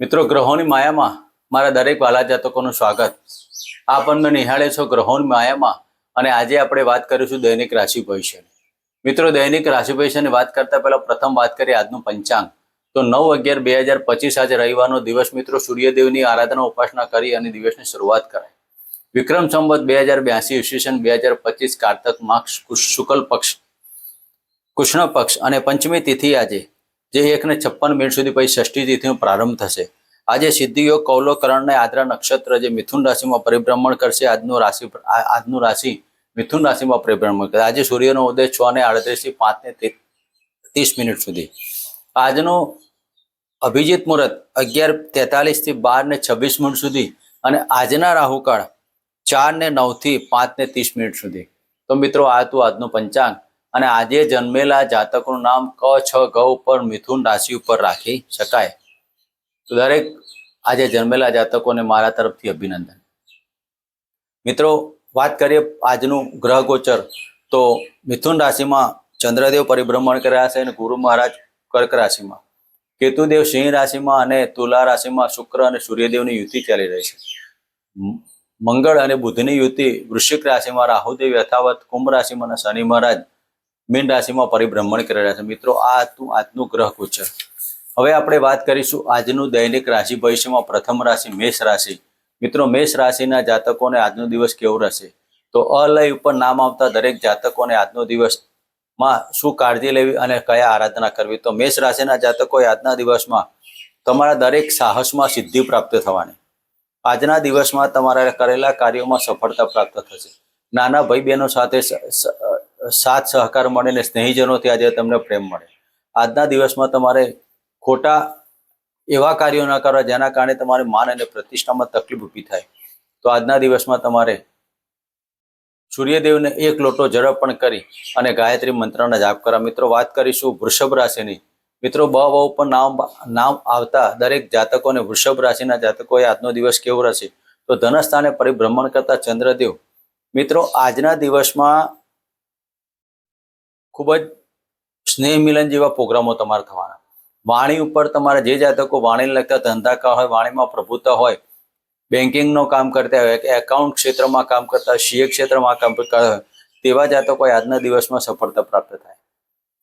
મિત્રો ગ્રહોની માયામાં મારા દરેક વાલા જાતકોનું સ્વાગત. આપ અમને નિહાળે છો ગ્રહોની માયામાં અને આજે આપણે વાત કરીશું દૈનિક રાશિ ભવિષ્યની. મિત્રો દૈનિક રાશિ ભવિષ્યની વાત કરતા પહેલા પ્રથમ વાત કરીએ આજનું પંચાંગ. તો 9/11/2025 આજે રવિવારનો દિવસ. મિત્રો સૂર્યદેવની આરાધના ઉપાસના કરી અને દિવસની શરૂઆત કરાય. વિક્રમ સંવત 2082 ઈસવીસન 2025 કારતક માસ શુક્લ પક્ષ કૃષ્ણ પક્ષ અને પંચમી તિથિ આજે જે 1:56 સુધી પછી ષષ્ઠી તિથિનો પ્રારંભ થશે. આજે સિદ્ધિ યોગ કૌલો કરણને આદ્રા નક્ષત્ર જે મિથુન રાશિમાં પરિભ્રમણ કરશે. આજનું રાશિ મિથુન રાશિમાં પરિભ્રમણ કરશે. આજે સૂર્યનો ઉદય 6:38 થી 5:30 સુધી. આજનો અભિજીત મુહૂર્ત 11:43 થી 12:26 સુધી અને આજના રાહુકાળ 4:09 થી 5:30 સુધી. તો મિત્રો આ હતું આજનું પંચાંગ અને આજે જન્મેલા જાતકોનું નામ ક છ ગ ઉપર મિથુન રાશિ ઉપર રાખી શકાય. તો દરેક આજે જન્મેલા જાતકોને મારા તરફથી અભિનંદન. મિત્રો વાત કરીએ આજનું ગ્રહ ગોચર. તો મિથુન રાશિમાં ચંદ્રદેવ પરિભ્રમણ કર્યા છે અને ગુરુ મહારાજ કર્ક રાશિમાં, કેતુદેવ સિંહ રાશિમાં અને તુલા રાશિમાં શુક્ર અને સૂર્યદેવની યુતિ ચાલી રહી છે. મંગળ અને બુધની યુતિ વૃશ્ચિક રાશિમાં, રાહુદેવ યથાવત કુંભ રાશિમાં અને શનિ મહારાજ મીન રાશિમાં પરિભ્રમણ કરી રહ્યા છે. મિત્રો આ હતું આજનું ગ્રહ ગોચર. હવે આપણે વાત કરીશું આજનું દૈનિક રાશિ ભવિષ્યમાં. પ્રથમ રાશિ મેષ રાશિ. મિત્રો મેષ રાશિના જાતકોને આજનો દિવસ કેવો રહેશે? તો અલય ઉપર નામ આવતા દરેક જાતકોને આજનો દિવસમાં શું કાળજી લેવી અને કયા આરાધના કરવી? તો મેષ રાશિના જાતકોએ આજના દિવસમાં તમારા દરેક સાહસમાં સિદ્ધિ પ્રાપ્ત થવાની. આજના દિવસમાં તમારા કરેલા કાર્યોમાં સફળતા પ્રાપ્ત થશે. નાના ભાઈ બહેનો સાથે સાથ સહકાર મળીને સ્નેહીજનોથી આજે તમને પ્રેમ મળે. આજના દિવસમાં તમારે ખોટા એવા કાર્યો ન કરવા જેના કારણે તમારે માન અને પ્રતિષ્ઠામાં તકલીફ ઊભી થાય. તો આજના દિવસમાં તમારે સૂર્યદેવને 1 લોટો જળ અર્પણ કરી અને ગાયત્રી મંત્રના જાપ કરવા. મિત્રો વાત કરીશું વૃષભ રાશિની. મિત્રો બ વ ઉપર નામ આવતા દરેક જાતકોને વૃષભ રાશિના જાતકોએ આજનો દિવસ કેવો રહેશે? તો ધનસ્થાને પરિભ્રમણ કરતા ચંદ્રદેવ. મિત્રો આજના દિવસમાં ખૂબ જ સ્નેહ મિલન જેવા પ્રોગ્રામો તમારે થવાના. વાણી ઉપર તમારા જે જાતકો વાણીને લગતા ધંધાકાર હોય, વાણીમાં પ્રભુત્વ હોય, બેન્કિંગનું કામ કરતા હોય, એકાઉન્ટ ક્ષેત્રમાં કામ કરતા હોય, સીએ ક્ષેત્રમાં કામ કરતા હોય, તેવા જાતકોએ આજના દિવસમાં સફળતા પ્રાપ્ત થાય.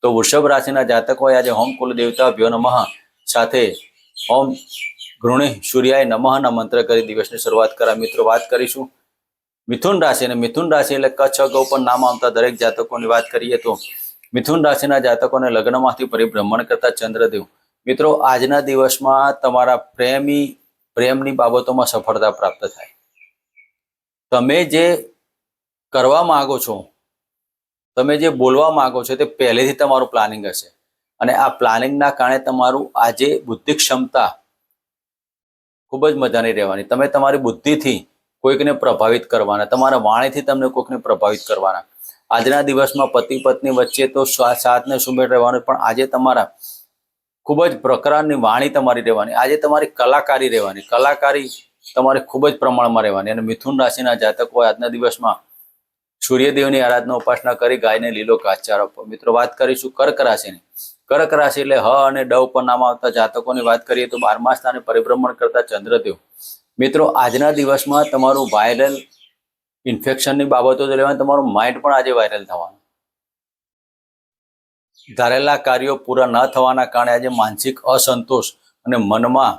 તો વૃષભ રાશિના જાતકોએ આજે હોમ કુલ દેવતાભ્યો નમઃ સાથે ઓમ ગૃહિણી સૂર્યાય નમઃના મંત્ર કરી દિવસની શરૂઆત કરા. મિત્રો વાત કરીશું મિથુન રાશિ. અને મિથુન રાશિ એટલે ક છ ગ ઉપર નામ આવતા દરેક જાતકોની વાત કરીએ તો મિથુન રાશિના જાતકોને લગ્નમાંથી પરિભ્રમણ કરતા ચંદ્રદેવ. મિત્રો આજના દિવસમાં તમારા પ્રેમની બાબતોમાં સફળતા પ્રાપ્ત થાય. તમે જે કરવા માંગો છો, તમે જે બોલવા માંગો છો તે પહેલેથી તમારું પ્લાનિંગ હશે અને આ પ્લાનિંગના કારણે તમારું આજે બુદ્ધિ ક્ષમતા ખૂબ જ મજાની રહેવાની. તમે તમારી બુદ્ધિથી કોઈકને પ્રભાવિત કરવાના, તમારા વાણીથી તમને કોઈકને પ્રભાવિત કરવાના. આજના દિવસમાં પતિ પત્ની વચ્ચે તો સાથને સુમેળ રહેવાનું, પણ આજે તમારા ખૂબ જ પ્રકારની વાણી તમારી રહેવાની. આજે તમારી કલાકારી રહેવાની. કલાકારી તમારે ખૂબ જ પ્રમાણમાં રહેવાની. અને મિથુન રાશિના જાતકો આજના દિવસમાં સૂર્યદેવની આરાધના ઉપાસના કરી ગાયને લીલો ઘાસચારો આપો. મિત્રો વાત કરીશું કર્ક રાશિની. કર્ક રાશિ એટલે હ અને ડ ઉપર નામ આવતા જાતકોની વાત કરીએ તો 12મા સ્થાને પરિભ્રમણ કરતા ચંદ્રદેવ. મિત્રો આજના દિવસમાં તમારું વાયરલ ઇન્ફેક્શનની બાબતો લેવાની, તમારું માઇન્ડ પણ આજે વાયરલ થવાનું. ધારેલા કાર્યો પૂરા ન થવાના કારણે આજે માનસિક અસંતોષ અને મનમાં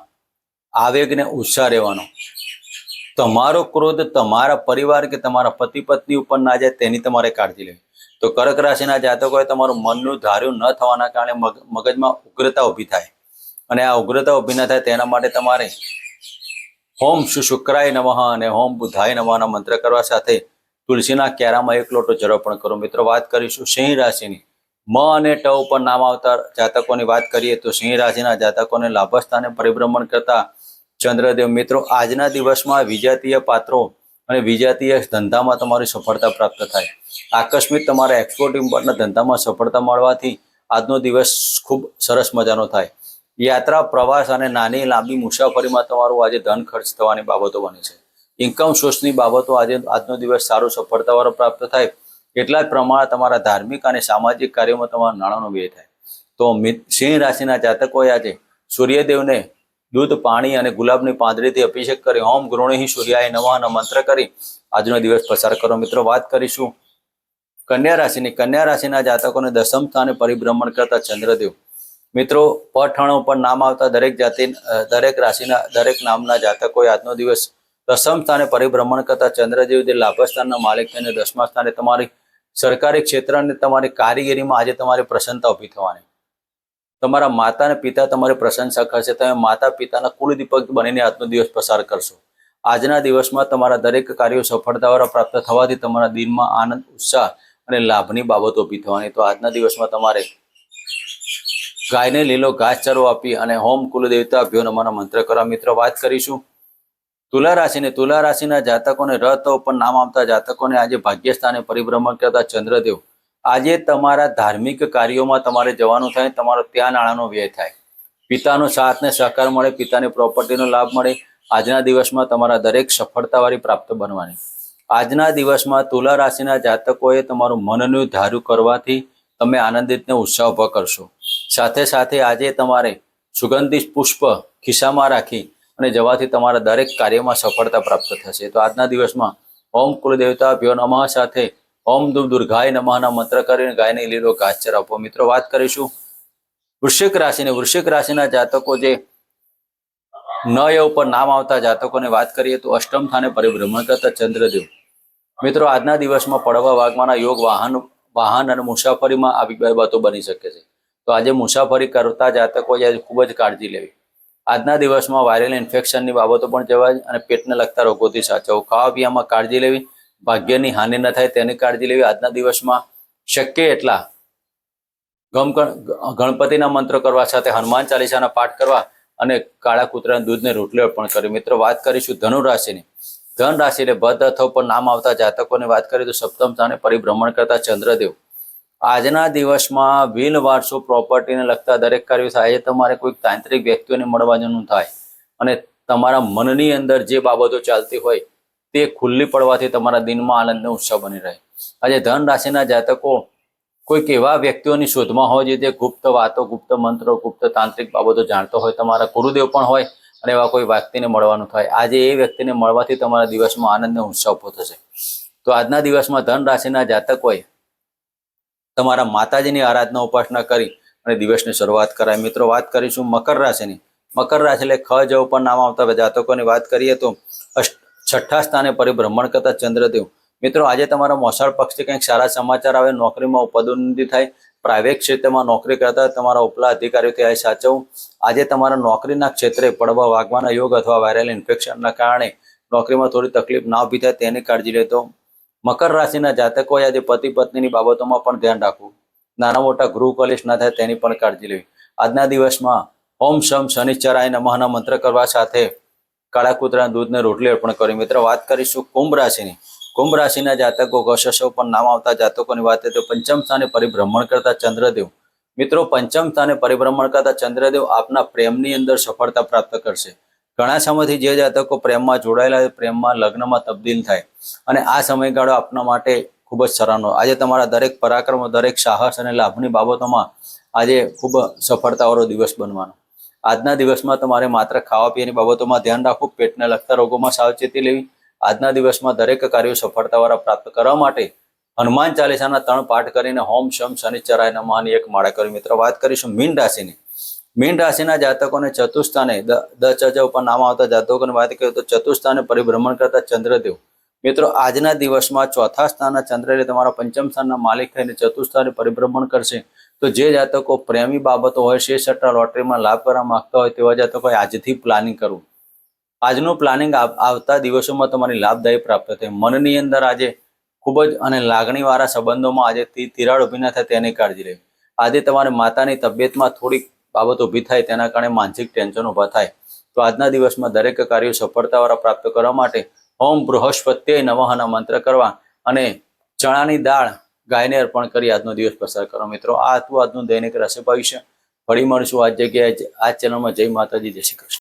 આવેગ ને ઉત્સાહ રહેવાનો. તમારો ક્રોધ તમારા પરિવાર કે તમારા પતિ પત્ની ઉપર ના જાય તેની તમારે કાળજી લેવી. તો કર્ક રાશિના જાતકોએ તમારું મનનું ધાર્યું ન થવાના કારણે મગજમાં ઉગ્રતા ઊભી થાય અને આ ઉગ્રતા ઊભી ન થાય તેના માટે તમારે ઓમ શુક્રાય નમઃ અને ઓમ બુધાય નમઃના મંત્ર કરવા સાથે તુલસીના ક્યારામાં 1 લોટો જળ અર્પણ કરો. મિત્રો વાત કરીશું સિંહ રાશિની. મ અને ટ ઉપર નામ આવતા જાતકોની વાત કરીએ તો સિંહ રાશિના જાતકોને લાભસ્થાને પરિભ્રમણ કરતા ચંદ્રદેવ. મિત્રો આજના દિવસમાં વિજાતીય પાત્રો અને વિજાતીય ધંધામાં તમારી સફળતા પ્રાપ્ત થાય. આકસ્મિક તમારા એક્સપોર્ટ ઇમ્પોર્ટના ધંધામાં સફળતા મળવાથી આજનો દિવસ ખૂબ સરસ મજાનો થાય. યાત્રા, પ્રવાસ અને નાની લાંબી મુસાફરીમાં તમારું આજે ધન ખર્ચ થવાની બાબતો બને છે. ઇન્કમ સોર્સની બાબતો આજનો દિવસ સારું સફળતાવાળો પ્રાપ્ત થાય. એટલા જ પ્રમાણે તમારા ધાર્મિક અને સામાજિક કાર્યોમાં તમારા નાણાંનો વ્યય થાય. તો સિંહ રાશિના જાતકોએ આજે સૂર્યદેવને દૂધ, પાણી અને ગુલાબની પાંદડીથી અભિષેક કરી ઓમ ગૃહિણી સૂર્યાય નમઃ મંત્ર કરી આજનો દિવસ પસાર કરો. મિત્રો, વાત કરીશું કન્યા રાશિની. કન્યા રાશિના જાતકોને દસમ સ્થાને પરિભ્રમણ કરતા ચંદ્રદેવ. મિત્રો, પઠાણો પર નામ આવતા દરેક રાશિના દરેક નામના જાતકોએ આજનો દિવસ દસમ સ્થાને પરિભ્રમણ કરતા ચંદ્રદેવ જે લાભસ્થાનના માલિક થઈને દસમા સ્થાને તમારી સરકારી ક્ષેત્ર અને તમારી કારીગરીમાં આજે તમારી પ્રસન્નતા ઊભી થવાની. તમારા માતા અને પિતા તમારી પ્રશંસા કરશે. તમે માતા પિતાના કુળદીપક બનીને આજનો દિવસ પસાર કરશો. આજના દિવસમાં તમારા દરેક કાર્યો સફળતાવાળા પ્રાપ્ત થવાથી તમારા દિલમાં આનંદ, ઉત્સાહ અને લાભની બાબતો ઊભી થવાની. તો આજના દિવસમાં તમારે ગાયને લીલો ઘાસચારો આપી અને હોમ કુલદેવતાભ્યો નમઃ મંત્ર કરવા. મિત્રો, વાત કરીશું તુલા રાશિને. તુલા રાશિના જાતકોને રથ ઉપર નામ આવતા જાતકોને આજે ભાગ્યસ્થાને પરિભ્રમણ કરતા ચંદ્રદેવ. આજે તમારા ધાર્મિક કાર્યોમાં તમારે જવાનું થાય, તમારો ત્યાં નાણાંનો વ્યય થાય, પિતાનો સાથ ને સહકાર મળે, પિતાની પ્રોપર્ટીનો લાભ મળે. આજના દિવસમાં તમારા દરેક સફળતાવાળી પ્રાપ્ત બનવાની. આજના દિવસમાં તુલા રાશિના જાતકોએ તમારું મનનું ધાર્યું કરવાથી તમે આનંદિત ને ઉત્સાહ ઉભો કરશો. સાથે સાથે આજે તમારે સુગંધિત પુષ્પ ખિસ્સામાં રાખી અને જવાથી તમારા દરેક કાર્યમાં સફળતા પ્રાપ્ત થશે. તો આજના દિવસમાં ઓમ કુલદેવતાભ્યો નમઃ સાથે ઓમ દુર્ગાય નમઃના મંત્ર કરીને ગાયને લીલો ઘાસચારો આપો. મિત્રો, વાત કરીશું વૃશ્ચિક રાશિને. વૃશ્ચિક રાશિના જાતકો જે નય ઉપર નામ આવતા જાતકોને વાત કરીએ તો અષ્ટમ સ્થાને પરિભ્રમણ કરતા ચંદ્રદેવ. મિત્રો, આજના દિવસમાં પડવા વાગવાના યોગ, વાહન અને મુસાફરીમાં આવી બાબતો બની શકે છે. તો આજે મુસાફરી કરતા જાતકોએ આજે ખૂબ જ કાળજી લેવી. આજના દિવસમાં વાયરલ ઇન્ફેક્શનની બાબતો પણ જવાય અને પેટને લગતા રોગોથી સાચવવું. ખાવા પીવામાં કાળજી લેવી, ભાગ્યની હાનિ ન થાય તેની કાળજી લેવી. આજના દિવસમાં શક્ય એટલા ગણપતિના મંત્રો કરવા સાથે હનુમાન ચાલીસાના પાઠ કરવા અને કાળા કૂતરાના દૂધને રોટલી અર્પણ કરી. મિત્રો, વાત કરીશું ધનુ રાશિની. ધન રાશિ એટલે ભદ અથવા પર નામ આવતા જાતકોની વાત કરીએ તો સપ્તમ સ્થાને પરિભ્રમણ કરતા ચંદ્રદેવ. આજના દિવસમાં વિલ વારસો, પ્રોપર્ટીને લગતા દરેક કાર્યો થાય. તમારે કોઈ તાંત્રિક વ્યક્તિઓને મળવા જવાનું થાય અને તમારા મનની અંદર જે બાબતો ચાલતી હોય તે ખુલ્લી પડવાથી તમારા દિનમાં આનંદ અને ઉત્સાહ બની રહે. આજે ધન રાશિના જાતકો કોઈક એવા વ્યક્તિઓની શોધમાં હોય જે ગુપ્ત વાતો, ગુપ્ત મંત્રો, ગુપ્ત તાંત્રિક બાબતો જાણતો હોય, તમારા ગુરુદેવ પણ હોય અને એવા કોઈ વ્યક્તિને મળવાનું થાય. આજે એ વ્યક્તિને મળવાથી તમારા દિવસમાં આનંદ અને ઉત્સાહ ઉભો થશે. તો આજના દિવસમાં ધન રાશિના જાતકોએ તમારા માતાજીની આરાધના ઉપાસના કરી અને દિવસની શરૂઆત કરાય. મિત્રો, વાત કરીશું મકર રાશિની. મકર રાશિ એટલે ખ જ ઉપર નામ આવતા જાતકોની વાત કરીએ તો છઠ્ઠા સ્થાને પરિભ્રમણ કરતા ચંદ્રદેવ. મિત્રો, આજે તમારા મોસાળ પક્ષથી કંઈક સારા સમાચાર આવે, નોકરીમાં પદોન્નતિ થાય, પ્રાઇવેટ ક્ષેત્રમાં નોકરી કરતા તમારા ઉપલા અધિકારીઓથી આ સાચવવું. આજે તમારા નોકરીના ક્ષેત્રે પડવા વાગવાના યોગ અથવા વાયરલ ઇન્ફેક્શનના કારણે નોકરીમાં થોડી તકલીફ ના ઊભી થાય તેની કાળજી લેતો. મકર રાશિના જાતકોએ આજે પતિ પત્નીની બાબતોમાં પણ ધ્યાન રાખવું. નાના મોટા ગૃહ કલેશ ના થાય તેની પણ કાળજી લેવી. આજના દિવસમાં ઓમ શમ શનિશ્ચરાય નમઃના મંત્ર કરવા સાથે કાળા કૂતરાના દૂધને રોટલી અર્પણ કરી. મિત્રો, વાત કરીશું કુંભ રાશિની. કુંભ રાશિના જાતકો કશશો પર નામ આવતા જાતકોની વાત તો પંચમ સ્થાને પરિભ્રમણ કરતા ચંદ્રદેવ. મિત્રો, પંચમ સ્થાને પરિભ્રમણ કરતા ચંદ્રદેવ આપના પ્રેમની અંદર સફળતા પ્રાપ્ત કરશે. ઘણા સમયથી જે જાતકો પ્રેમમાં જોડાયેલા, પ્રેમમાં લગ્નમાં તબદીલ થાય અને આ સમયગાળો આપના માટે ખૂબ જ સરાહનો. આજે તમારા દરેક પરાક્રમ, દરેક સાહસ અને લાભની બાબતોમાં આજે ખૂબ સફળતાવાળો દિવસ બનવાનો. આજના દિવસમાં તમારે માત્ર ખાવા પીવાની બાબતોમાં ધ્યાન રાખવું, પેટને લગતા રોગોમાં સાવચેતી લેવી. આજના દિવસમાં દરેક કાર્યો સફળતાવાળા પ્રાપ્ત કરવા માટે હનુમાન ચાલીસાના 3 પાઠ કરીને હોમ શમ શનિશ્ચરાય નમઃની એક માળા કરી. મિત્રો, વાત કરીશું મીન રાશિની. મીન રાશિના જાતકોને ચતુર્સ્થાને દ ઉપર નામ આવતા જાતકોની વાત કરીએ તો ચતુર્સ્થાને પરિભ્રમણ કરતા ચંદ્રદેવ. મિત્રો, આજના દિવસમાં ચોથા સ્થાનના ચંદ્ર એટલે તમારા પંચમ સ્થાનના માલિક થઈને ચતુર્સ્થાને પરિભ્રમણ કરશે. તો જે જાતકો પ્રેમી બાબતો હોય, શેર સટ્ટા લોટરીમાં લાભ કરવા માંગતા હોય તેવા જાતકોએ આજથી પ્લાનિંગ કરવું. આજનું પ્લાનિંગ આવતા દિવસોમાં તમારી લાભદાયી પ્રાપ્ત થાય. મનની અંદર આજે ખૂબ જ અને લાગણીવાળા સંબંધોમાં આજે તિરાડ ઊભી ના થાય તેની કાળજી લેવી. આજે તમારી માતાની તબિયતમાં થોડીક બાબત ઊભી થાય તેના કારણે માનસિક ટેન્શન ઊભા થાય. તો આજના દિવસમાં દરેક કાર્યો સફળતાવાળા પ્રાપ્ત કરવા માટે ઓમ બૃહસ્પત્યે નમઃના મંત્ર કરવા અને ચણાની દાળ ગાયને અર્પણ કરી આજનો દિવસ પસાર કરો. મિત્રો, આ હતું આજનું દૈનિક રાશિ ભવિષ્ય. ફરી મળીશું આ જગ્યાએ, આ ચેનલમાં. જય માતાજી, જય શ્રી કૃષ્ણ.